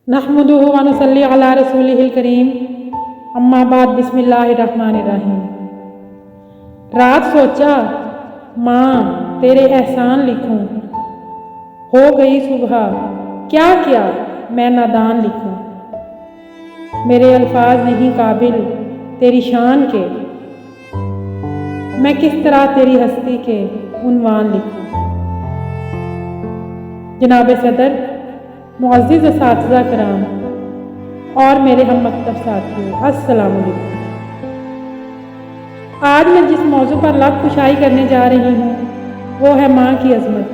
नहमदुहु व नुसल्ली अला रसूलिहिल करीम, अम्मा बाद, बिस्मिल्लाहिर्रहमानिर्रहीम। रात सोचा माँ तेरे एहसान लिखूं, हो गई सुबह क्या क्या मैं नादान लिखूं। मेरे अल्फाज नहीं काबिल तेरी शान के, मैं किस तरह तेरी हस्ती के उन्वान लिखूं। जनाब सदर, मुअज़्ज़िज़ असातिज़ा कराम और मेरे हम मकतब साथियों, अस्सलाम वालेकुम। आज मैं जिस मौजू पर लब कुशाई करने जा रही हूँ वो है माँ की अज़मत।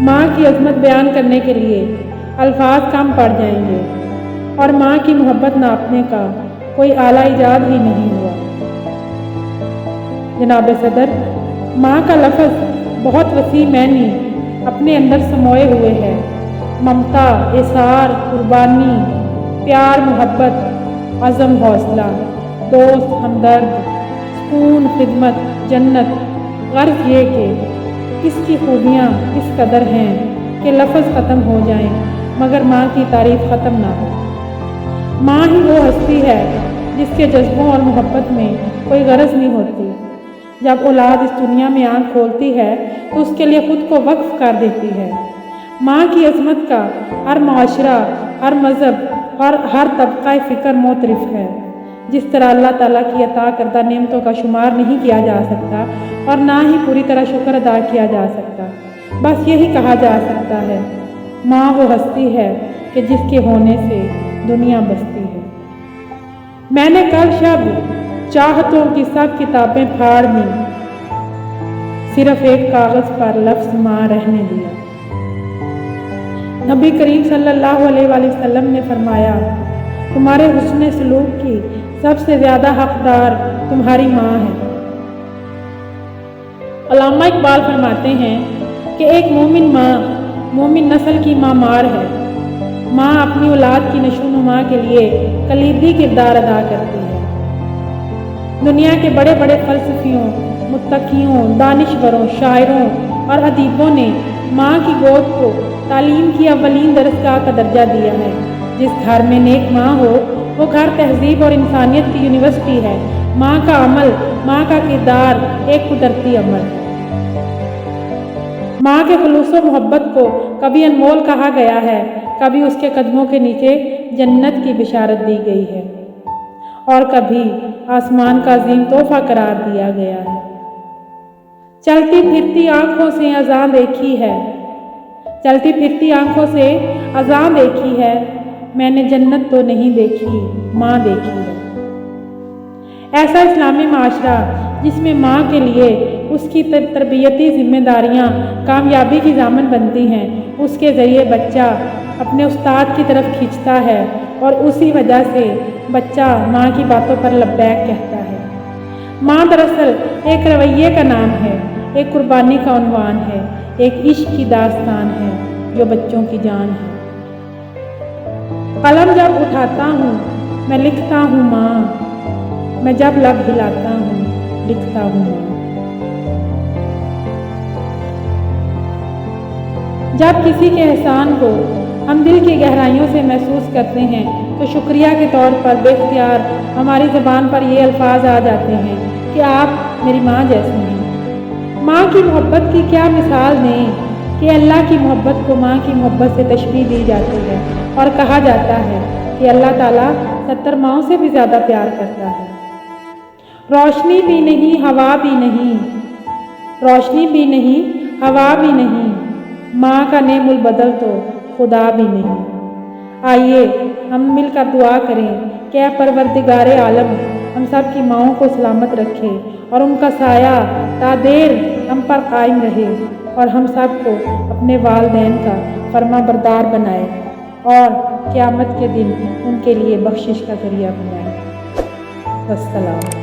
माँ की अज़मत बयान करने के लिए अल्फाज कम पड़ जाएंगे और माँ की मोहब्बत नापने का कोई आला इजाद ही नहीं हुआ। जनाब सदर, माँ का लफ्ज़ बहुत वसी मैनी अपने अंदर समोए हुए है। ममता, इसार, कुर्बानी, प्यार, मोहब्बत, अज़म, हौसला, दोस्त, हमदर्द, सुकून, खिदमत, जन्नत। गर्ज ये कि इसकी खूबियाँ इस कदर हैं कि लफ्ज़ ख़त्म हो जाएं मगर माँ की तारीफ़ ख़त्म ना हो। माँ ही वो हस्ती है जिसके जज्बों और मोहब्बत में कोई गरज नहीं होती। जब औलाद इस दुनिया में आँख खोलती है तो उसके लिए खुद को वक्फ कर देती है। माँ की अज़मत का हर माशरा, हर मज़हब और हर तबक़ा फ़िक्र मोतरिफ़ है। जिस तरह अल्लाह ताला की अता करदा नेमतों का शुमार नहीं किया जा सकता और ना ही पूरी तरह शुक्र अदा किया जा सकता, बस यही कहा जा सकता है माँ वो हस्ती है कि जिसके होने से दुनिया बसती है। मैंने कल शब चाहतों की सब किताबें फाड़ दी, सिर्फ एक कागज़ पर लफ्ज़ माँ रहने दिया। नबी करीम सल्लल्लाहु अलैहि वसल्लम ने फरमाया, तुम्हारे हुस्न सलूक की सबसे ज़्यादा हकदार तुम्हारी माँ है। अल्लामा इकबाल फरमाते हैं कि एक मोमिन माँ मोमिन नस्ल की मामार है। माँ अपनी औलाद की नशोनुमा के लिए कलीदी किरदार अदा करती है। दुनिया के बड़े बड़े फ़लसफ़ियों, मुत्तक़ियों, दानिशवरों, शायरों और अदीबों ने माँ की गोद को तालीम की अव्वलीन दरसगाह का दर्जा दिया है। जिस घर में नेक माँ हो वो घर तहज़ीब और इंसानियत की यूनिवर्सिटी है। माँ का अमल, माँ का किरदार एक कुदरती अमल है। माँ के खुलूस व मोहब्बत को कभी अनमोल कहा गया है, कभी उसके कदमों के नीचे जन्नत की बिशारत दी गई है और कभी आसमान का अजीम तोहफा करार दिया गया है। चलती फिरती आँखों से अज़ान देखी है, चलती फिरती आँखों से अज़ान देखी है, मैंने जन्नत तो नहीं देखी, माँ देखी है। ऐसा इस्लामी माशरा जिसमें माँ के लिए उसकी तरबियती जिम्मेदारियाँ कामयाबी की ज़ामन बनती हैं, उसके ज़रिए बच्चा अपने उस्ताद की तरफ खींचता है और उसी वजह से बच्चा माँ की बातों पर लब्बैक कहता है। माँ दरअसल एक रवैये का नाम है, एक कुर्बानी का उन्वान है, एक इश्क की दास्तान है जो बच्चों की जान है। कलम जब उठाता हूँ मैं लिखता हूँ माँ, मैं जब लब हिलाता हूँ लिखता हूँ माँ। जब किसी के एहसान को हम दिल की गहराइयों से महसूस करते हैं तो शुक्रिया के तौर पर बेख्तियार हमारी ज़बान पर ये अल्फाज आ जाते हैं कि आप मेरी माँ जैसी हैं। माँ की मोहब्बत की क्या मिसाल दें कि अल्लाह की मोहब्बत को माँ की मोहब्बत से तशबीह दी जाती है और कहा जाता है कि अल्लाह ताला 70 माँओं से भी ज़्यादा प्यार करता है। रोशनी भी नहीं, हवा भी नहीं, रोशनी भी नहीं, हवा भी नहीं, माँ का नेमुल बदल तो खुदा भी नहीं। आइए हम मिलकर दुआ करें कि परवरदिगारे आलम हम सब की माँओं को सलामत रखे और उनका साया तादेर हम पर कायम रहे और हम सब को अपने वालदैन का फरमा बरदार बनाए और क़यामत के दिन उनके लिए बख्शिश का ज़रिया बनाए। वस्सलाम।